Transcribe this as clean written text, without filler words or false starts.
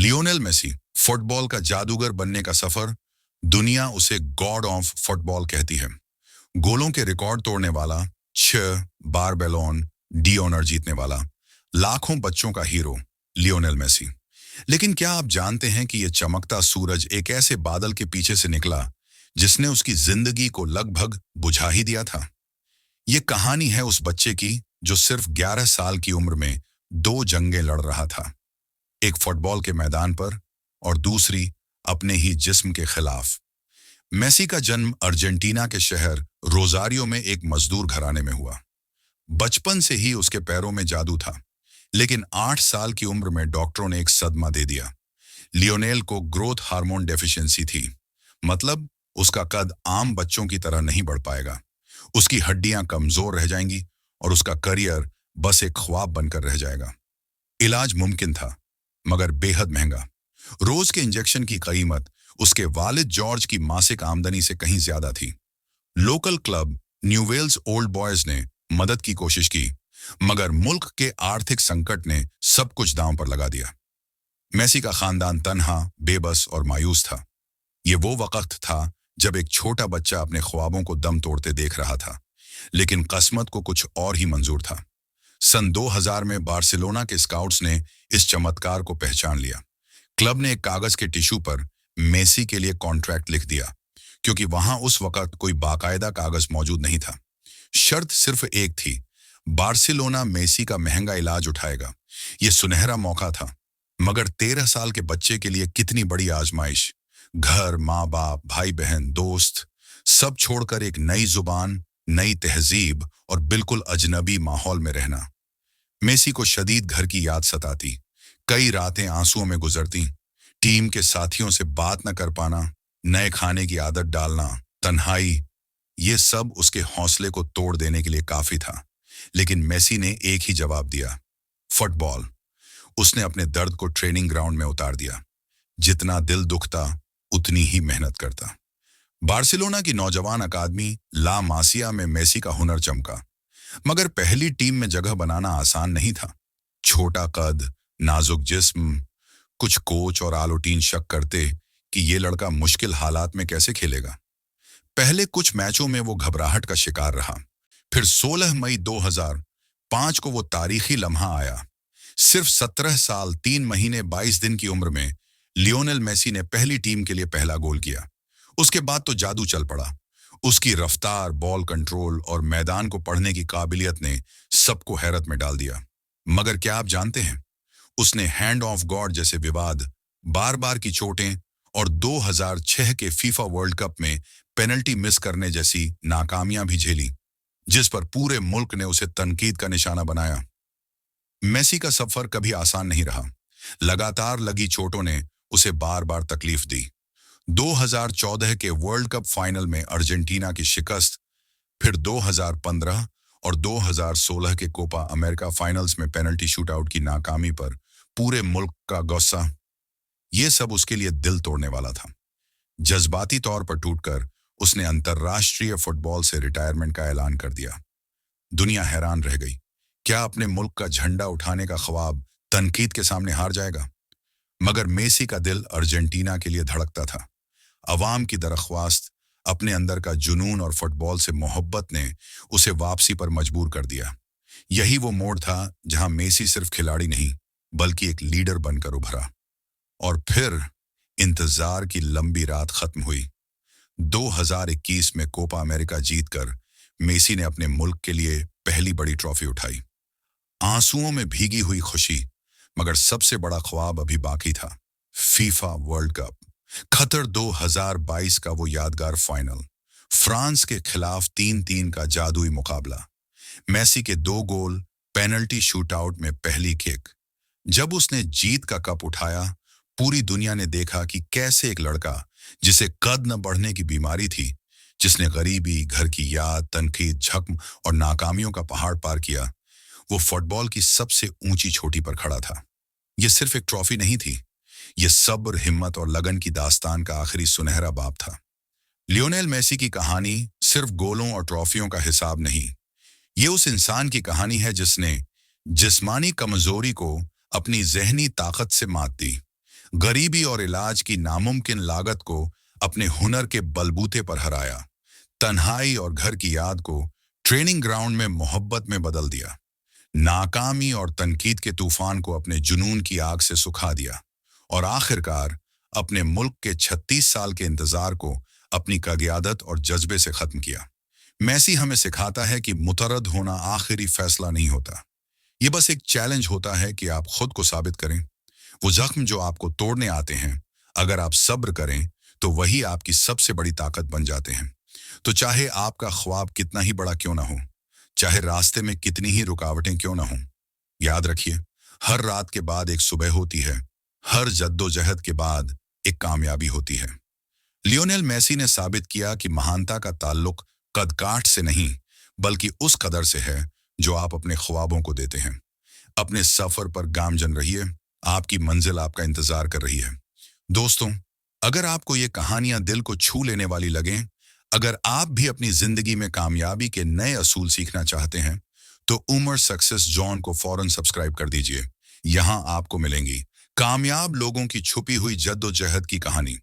Lionel Messi football का जादूगर बनने का सफर, दुनिया उसे गॉड ऑफ फुटबॉल कहती है। गोलों के रिकॉर्ड तोड़ने वाला, 6 बार बैलोन डी ऑनर जीतने वाला, लाखों बच्चों का हीरो लियोनेल मेसी। लेकिन क्या आप जानते हैं कि यह चमकता सूरज एक ऐसे बादल के पीछे से निकला जिसने उसकी जिंदगी को लगभग बुझा ही दिया था। ये कहानी है उस बच्चे की जो सिर्फ 11 साल की उम्र में 2 जंगें लड़ रहा था, एक फुटबॉल के मैदान पर और दूसरी अपने ही जिस्म के खिलाफ। मेसी का जन्म अर्जेंटीना के शहर रोजारियो में एक मजदूर घराने में हुआ। बचपन से ही उसके पैरों में जादू था, लेकिन 8 साल की उम्र में डॉक्टरों ने एक सदमा दे दिया। लियोनेल को ग्रोथ हार्मोन डेफिशिएंसी थी, मतलब उसका कद आम बच्चों की तरह नहीं बढ़ पाएगा। उसकी हड्डियां कमजोर रह जाएंगी और उसका करियर बस एक ख्वाब बनकर रह जाएगा। इलाज मुमकिन था, मगर बेहद महंगा। रोज के इंजेक्शन की कीमत उसके वालिद जॉर्ज की मासिक आमदनी से कहीं ज्यादा थी। Local club Newell's old boys ने मदद की कोशिश की, मगर मुल्क के आर्थिक संकट ने सब कुछ दांव पर लगा दिया। मेसी का खानदान तन्हा, बेबस और मायूस था। ये वो वक्त था जब एक छोटा बच्चा अपने ख्वाबों को दम तोड़ते देख रहा था, लेकिन किस्मत को कुछ और ही मंजूर था। सन 2000 में बार्सिलोना के स्काउट्स ने इस चमत्कार को पहचान लिया। क्लब ने एक कागज के टिश्यू पर मेसी के लिए कॉन्ट्रैक्ट लिख दिया, क्योंकि वहां उस वक्त कोई बाकायदा कागज मौजूद नहीं था। शर्त सिर्फ एक थी, बार्सिलोना मेसी का महंगा इलाज उठाएगा। यह सुनहरा मौका था, मगर 13 साल के बच्चे के लिए कितनी बड़ी आजमाइश। घर, माँ बाप, भाई बहन, दोस्त, सब छोड़कर एक नई जुबान, नई तहजीब और बिल्कुल अजनबी माहौल में रहना। मेसी को शदीद घर की याद सताती, कई रातें आंसुओं में गुजरती। टीम के साथियों से बात न कर पाना, नए खाने की आदत डालना, तन्हाई, ये सब उसके हौसले को तोड़ देने के लिए काफी था। लेकिन मेसी ने एक ही जवाब दिया, फुटबॉल। उसने अपने दर्द को ट्रेनिंग ग्राउंड में उतार दिया। जितना दिल दुखता, उतनी ही मेहनत करता। बार्सिलोना की नौजवान अकादमी ला मासिया में मेसी का हुनर चमका, मगर पहली टीम में जगह बनाना आसान नहीं था। छोटा कद, नाजुक जिस्म, कुछ कोच और आलोटीन शक करते कि ये लड़का मुश्किल हालात में कैसे खेलेगा। पहले कुछ मैचों में वो घबराहट का शिकार रहा। फिर 16 मई 2005 को वो तारीखी लम्हा आया। सिर्फ 17 साल 3 महीने 22 दिन की उम्र में लियोनेल मेसी ने पहली टीम के लिए पहला गोल किया। उसके बाद तो जादू चल पड़ा। उसकी रफ्तार, बॉल कंट्रोल और मैदान को पढ़ने की काबिलियत ने सबको हैरत में डाल दिया। मगर क्या आप जानते हैं, उसने हैंड ऑफ गॉड जैसे विवाद, बार बार की चोटें और 2006 के फीफा वर्ल्ड कप में पेनल्टी मिस करने जैसी नाकामियां भी झेली, जिस पर पूरे मुल्क ने उसे तनकीद का निशाना बनाया। मेसी का सफर कभी आसान नहीं रहा। लगातार लगी चोटों ने उसे बार बार तकलीफ दी। 2014 के वर्ल्ड कप फाइनल में अर्जेंटीना की शिकस्त, फिर 2015 और 2016 के कोपा अमेरिका फाइनल्स में पेनल्टी शूटआउट की नाकामी पर पूरे मुल्क का गुस्सा, ये सब उसके लिए दिल तोड़ने वाला था। जज्बाती तौर पर टूटकर उसने अंतर्राष्ट्रीय फुटबॉल से रिटायरमेंट का ऐलान कर दिया। दुनिया हैरान रह गई। क्या अपने मुल्क का झंडा उठाने का ख्वाब तनकीद के सामने हार जाएगा? मगर मेसी का दिल अर्जेंटीना के लिए धड़कता था। अवाम की दरख्वास्त, अपने अंदर का जुनून और फुटबॉल से मोहब्बत ने उसे वापसी पर मजबूर कर दिया। यही वो मोड़ था जहां मेसी सिर्फ खिलाड़ी नहीं, बल्कि एक लीडर बनकर उभरा। और फिर इंतजार की लंबी रात खत्म हुई। 2021 में कोपा अमेरिका जीतकर मेसी ने अपने मुल्क के लिए पहली बड़ी ट्रॉफी उठाई। आंसुओं में भीगी हुई खुशी, मगर सबसे बड़ा ख्वाब अभी बाकी था, फीफा वर्ल्ड कप। कतर 2022 का वो यादगार फाइनल, फ्रांस के खिलाफ 3-3 का जादुई मुकाबला, मेसी के 2 गोल, पेनल्टी शूटआउट में पहली किक। जब उसने जीत का कप उठाया, पूरी दुनिया ने देखा कि कैसे एक लड़का जिसे कद न बढ़ने की बीमारी थी, जिसने गरीबी, घर की याद, तनकीद, झख्म और नाकामियों का पहाड़ पार किया, वो फुटबॉल की सबसे ऊंची चोटी पर खड़ा था। ये सिर्फ एक ट्रॉफी नहीं थी, ये सब्र, हिम्मत और लगन की दास्तान का आखिरी सुनहरा बाब था। लियोनेल मेसी की कहानी सिर्फ गोलों और ट्रॉफियों का हिसाब नहीं, ये उस इंसान की कहानी है जिसने जिस्मानी कमजोरी को अपनी जहनी ताकत से मात दी, गरीबी और इलाज की नामुमकिन लागत को अपने हुनर के बलबूते पर हराया, तन्हाई और घर की याद को ट्रेनिंग ग्राउंड में मोहब्बत में बदल दिया, नाकामी और तनकीद के तूफान को अपने जुनून की आग से सुखा दिया और आखिरकार अपने मुल्क के 36 साल के इंतजार को अपनी कगियादत और जज्बे से खत्म किया। मैसी हमें सिखाता है कि मुतरद होना आखिरी फैसला नहीं होता। ये बस एक चैलेंज होता है कि आप खुद को साबित करें। वो जख्म जो आपको तोड़ने आते हैं, अगर आप सब्र करें तो वही आपकी सबसे बड़ी ताकत बन जाते हैं। तो चाहे आपका ख्वाब कितना ही बड़ा क्यों ना हो, चाहे रास्ते में कितनी ही रुकावटें क्यों ना हों, याद रखिए, हर रात के बाद एक सुबह होती है, हर जद्दोजहद के बाद एक कामयाबी होती है। लियोनेल मेसी ने साबित किया कि महानता का ताल्लुक कद-काठ से नहीं, बल्कि उस कदर से है जो आप अपने ख्वाबों को देते हैं। अपने सफर पर गामजन रहिए, आपकी मंजिल आपका इंतजार कर रही है। दोस्तों, अगर आपको ये कहानियां दिल को छू लेने वाली लगें, अगर आप भी अपनी जिंदगी में कामयाबी के नए असूल सीखना चाहते हैं, तो उमर सक्सेस जॉन को फौरन सब्सक्राइब कर दीजिए। यहां आपको मिलेंगी कामयाब लोगों की छुपी हुई जद्दोजहद की कहानी,